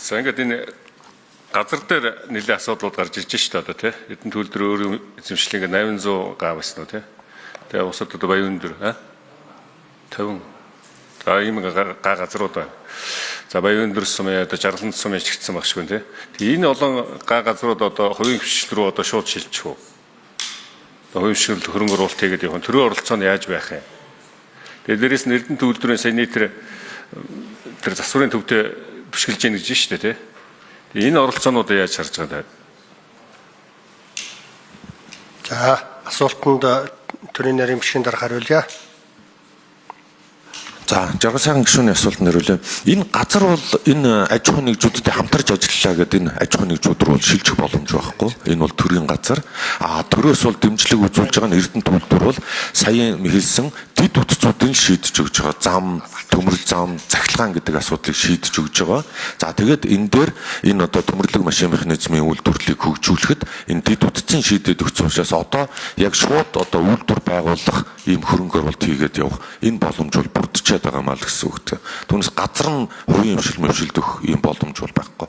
За ингээд энэ газар дээр нэлээд асуудлууд гарч ирж шүү дээ одоо тий. Эрдэнэ төлөвлөр өөрийн эзэмшлийг 800 га байсан уу тий. Тэгээ усад одоо баян өндөр 50. За ийм га газрууд байна. За баян өндөр сумын одоо жаргаланд сумын чигтсэн баг шиг байна тий. Тэгээ энэ олон га газрууд одоо хувийн хвшил рүү одоо шууд шилжих үү? Одоо хувийн хвшил хөрөнгө оруулалт хийгээд явах. Төрийн оролцоо нь яаж байх юм? Тэгээ дээрээс нь эрдэнэ төлөвлөрийн саяны тэр засварын төвдөө бишгэлж яах гэж шүү дээ тий. Энэ оролцоонуудыг яаж харж байгаа вэ? За асуултанд төрийн нарийн бичгийн дарга хариулъя. За жаргал сайхан гишүүний асуултанд хариулъя. Энэ газар бол энэ аж ахуйн нэгжүүдтэй хамтарч ажиллалаа гэдэг энэ аж ахуйн нэгжүүд рүү шилжих боломж байхгүй. Энэ бол төрийн газар. Төрөөс бол дэмжлэг үзүүлж байгаа нь Эрдэнэ төлөвлөр бол саяхан хэлсэн дэд утцуудын шийдэж өгч байгаа зам, төмөрлөг зам, захилгаан гэдэг асуудлыг шийдэж өгч байгаа. За тэгээд энэ дээр энэ одоо төмөрлөг машин механизмын үйлдвэрлэлийг хөгжүүлэхэд энэ дэд утцын шийдэд өгсөн учраас одоо яг шууд одоо үйлдвэр байгуулах ийм хөрөнгө оруулалт хийгээд явах энэ боломж бол бүрдчихэд байгаа маа л гэсэн үг. Түүнээс газар нь хувийн хвшил мөвшилдөх ийм боломж бол байхгүй.